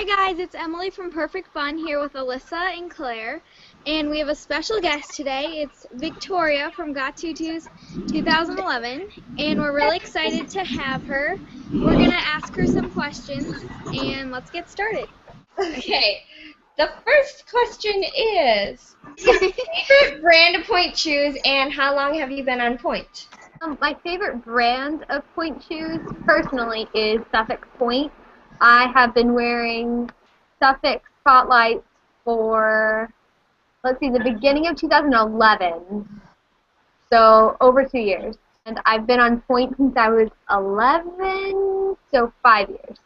guys, it's Emily from Perfect Fun here with Alyssa and Claire, and we have a special guest today. It's Victoria from Got Tutus 2011, and we're really excited to have her. We're going to ask her some questions, and let's get started. Okay, the first question is, your favorite brand of point shoes, and how long have you been on point? My favorite brand of point shoes, personally, is Suffolk Point. I have been wearing Suffolk Spotlights for, the beginning of 2011, so over 2 years. And I've been on point since I was 11, so 5 years.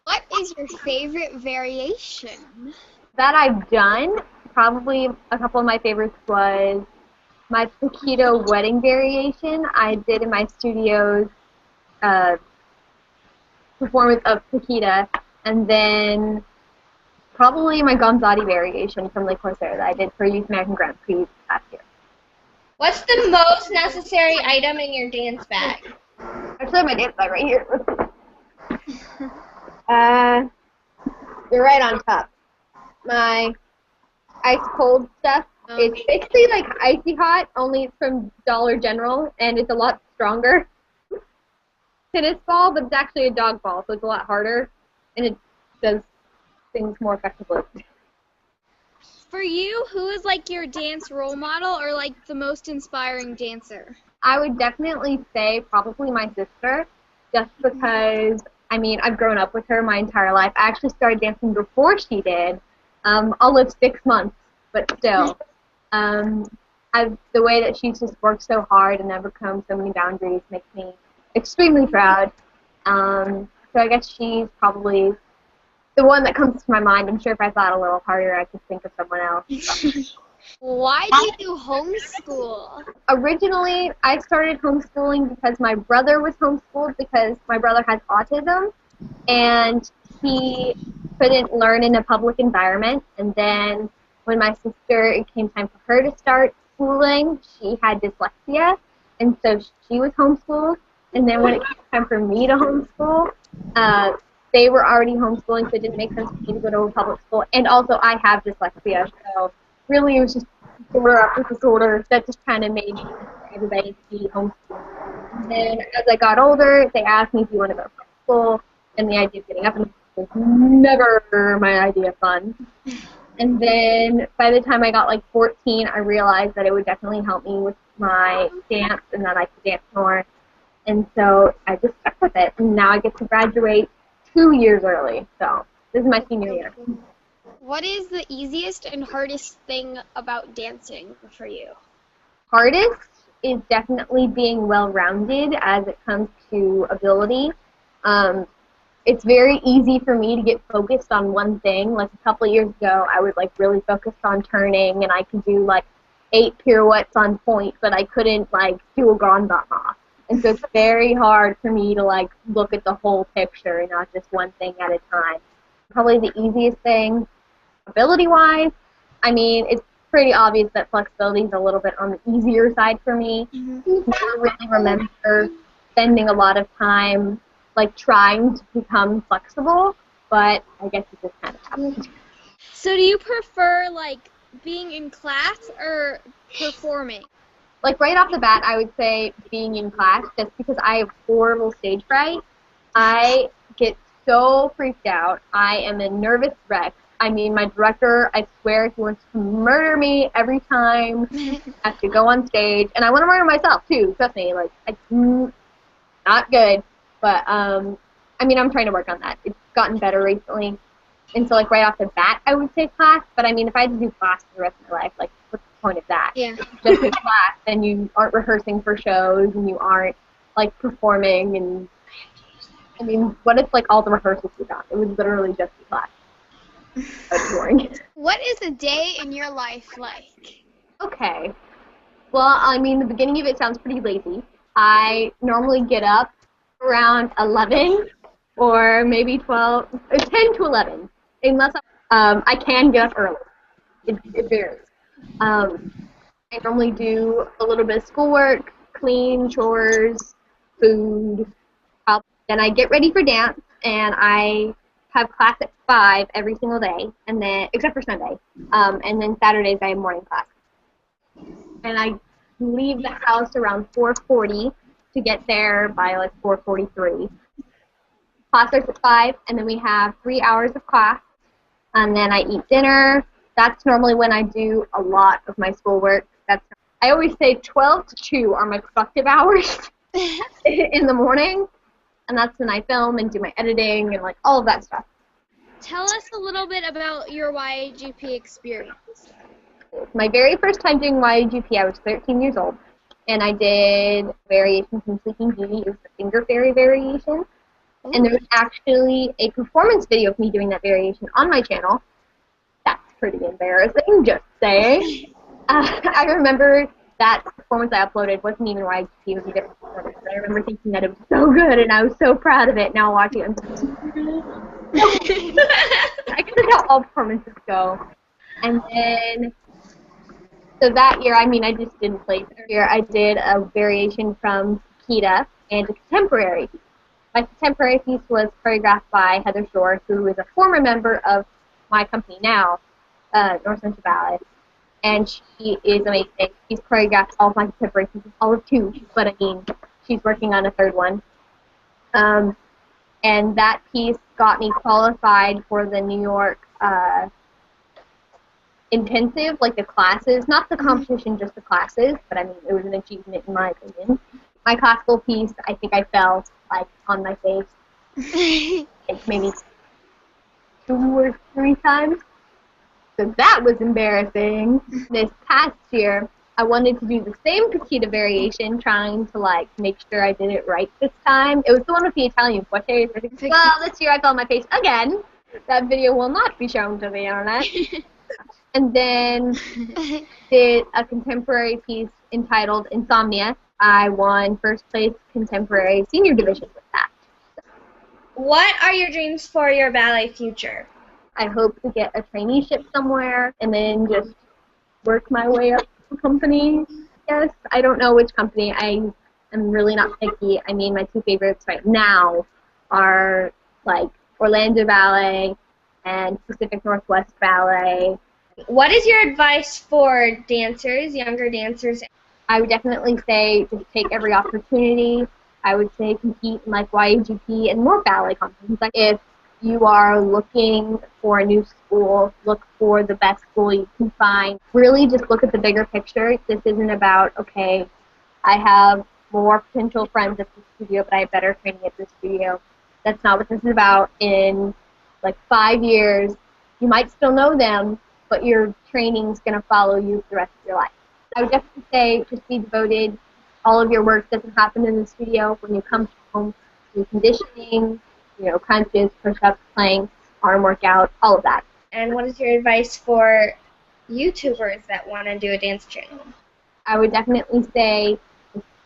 What is your favorite variation? That I've done, probably a couple of my favorites was my Paquito wedding variation. I did in my studio's performance of Paquita, and then probably my Gonzati variation from Le Corsair that I did for Youth American Grand Prix last year. What's the most necessary item in your dance bag? Actually, I have my dance bag right here. You're right on top. My ice cold stuff. It's basically like icy hot, only it's from Dollar General, and it's a lot stronger. Tennis ball, but it's actually a dog ball, so it's a lot harder, and it does things more effectively. For you, who is like your dance role model or like the most inspiring dancer? I would definitely say probably my sister, just because, I mean, I've grown up with her my entire life. I actually started dancing before she did. I'll live 6 months, but still. The way that she's just worked so hard and overcome so many boundaries makes me extremely proud. So I guess she's probably the one that comes to my mind. I'm sure if I thought a little harder, I could think of someone else. Why do you do homeschool? Originally, I started homeschooling because my brother was homeschooled because my brother has autism, and he couldn't learn in a public environment. And then when my sister, it came time for her to start schooling, she had dyslexia, and so she was homeschooled. And then when it came time for me to homeschool, they were already homeschooling, so it didn't make sense for me to go to a public school. And also, I have dyslexia, so really it was just disorder after disorder that just kind of made everybody to be homeschooled. And then as I got older, they asked me, do you want to go to school? And the idea of getting up and was never my idea of fun. And then by the time I got like 14, I realized that it would definitely help me with my dance and that I could dance more. And so I just stuck with it. And now I get to graduate 2 years early. So this is my senior year. What is the easiest and hardest thing about dancing for you? Hardest is definitely being well-rounded as it comes to ability. It's very easy for me to get focused on one thing. Like a couple of years ago, I was like really focused on turning, and I could do like 8 pirouettes on point, but I couldn't like do a grand bas. And so it's very hard for me to like look at the whole picture and not just one thing at a time. Probably the easiest thing, ability-wise, I mean, it's pretty obvious that flexibility is a little bit on the easier side for me. I never really remember spending a lot of time like trying to become flexible, but I guess it just kind of happened. So do you prefer like being in class or performing? Like right off the bat, I would say being in class, just because I have horrible stage fright. I get so freaked out. I am a nervous wreck. I mean, my director, I swear, he wants to murder me every time I have to go on stage. And I want to murder myself, too. Trust me. Like, it's not good. But, I mean, I'm trying to work on that. It's gotten better recently. And so, like, right off the bat, I would say class. But, I mean, if I had to do class for the rest of my life, like, what's the point of that? Yeah. Just in class, then you aren't rehearsing for shows, and you aren't, like, performing. And, I mean, what if, like, all the rehearsals we got? It was literally just the class. That's boring. What is a day in your life like? Okay. Well, I mean, the beginning of it sounds pretty lazy. I normally get up around 11 or maybe 12, 10 to 11, unless I can get up early. It varies. I normally do a little bit of schoolwork, clean, chores, food. Then I get ready for dance, and I have class at 5 every single day, and then except for Sunday, and then Saturdays I have morning class. And I leave the house around 4:40 to get there by like 4:43. Class starts at 5, and then we have 3 hours of class, and then I eat dinner. That's normally when I do a lot of my schoolwork. I always say 12 to 2 are my productive hours in the morning, and that's when I film and do my editing and like all of that stuff. Tell us a little bit about your YAGP experience. My very first time doing YAGP, I was 13 years old, and I did variation from Sleeping Beauty. It was the Finger Fairy variation, and there was actually a performance video of me doing that variation on my channel. That's pretty embarrassing, just saying. I remember that performance I uploaded wasn't even YAGP, it was a different performance, but I remember thinking that it was so good, and I was so proud of it. Now watching it, I'm I guess that's how all performances go. And then, so that year, I mean, I just didn't play. That year, I did a variation from Kita and a contemporary piece. My contemporary piece was choreographed by Heather Shore, who is a former member of my company now, North Central Ballet. And she is amazing. She's choreographed all of my contemporary pieces, all of 2, but I mean, she's working on a 3rd one. And that piece got me qualified for the New York intensive, like the classes, not the competition, just the classes, but I mean, it was an achievement in my opinion. My classical piece, I think I fell, like, on my face, like, maybe 2 or 3 times. So that was embarrassing. This past year, I wanted to do the same Kita variation, trying to, like, make sure I did it right this time. It was the one with the Italian portraits. Well, this year I fell on my face again. That video will not be shown to the internet. And then did a contemporary piece entitled Insomnia. I won 1st place contemporary senior division with that. What are your dreams for your ballet future? I hope to get a traineeship somewhere and then just work my way up the company. Yes, I don't know which company. I am really not picky. I mean, my 2 favorites right now are like Orlando Ballet and Pacific Northwest Ballet. What is your advice for dancers, younger dancers? I would definitely say just take every opportunity. I would say compete in like YAGP and more ballet competitions. Like if you are looking for a new school, look for the best school you can find. Really just look at the bigger picture. This isn't about, okay, I have more potential friends at this studio, but I have better training at this studio. That's not what this is about. In like 5 years, you might still know them, but your training's going to follow you for the rest of your life. I would definitely say just be devoted. All of your work doesn't happen in the studio. When you come home, do conditioning, you know, crunches, push-ups, planks, arm workout, all of that. And what is your advice for YouTubers that want to do a dance channel? I would definitely say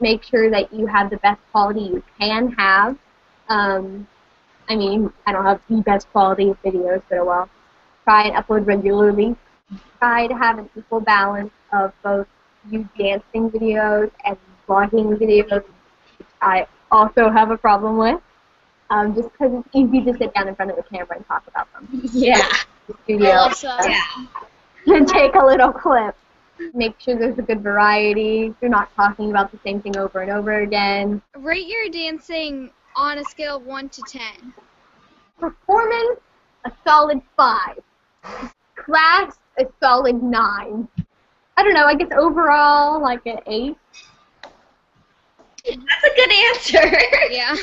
make sure that you have the best quality you can have. I mean, I don't have the best quality of videos, but well, try and upload regularly. Try to have an equal balance of both you dancing videos and vlogging videos, which I also have a problem with. Just because it's easy to sit down in front of the camera and talk about them. Yeah. The studio. And take a little clip. Make sure there's a good variety. You're not talking about the same thing over and over again. Rate your dancing on a scale of 1 to 10. Performance, a solid 5. Class, a solid 9. I don't know, I guess overall, like an 8. That's a good answer. Yeah.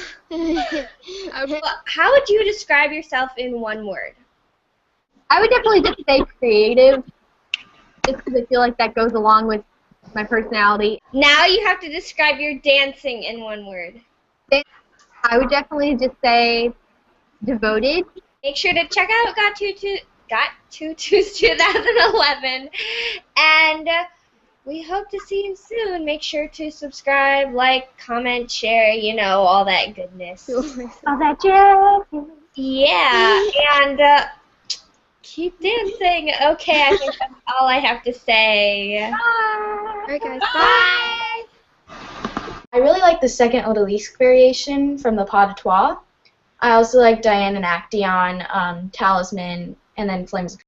How would you describe yourself in 1 word? I would definitely just say creative, just because I feel like that goes along with my personality. Now you have to describe your dancing in 1 word. I would definitely just say devoted. Make sure to check out Got Tutus 2011, and we hope to see you soon. Make sure to subscribe, like, comment, share, you know, all that goodness. All that jazz. Yeah, and keep dancing. Okay, I think that's all I have to say. Bye. Alright guys, bye! I really like the second odalisque variation from the pas de trois. I also like Diane and Actaeon, Talisman, and then Flames of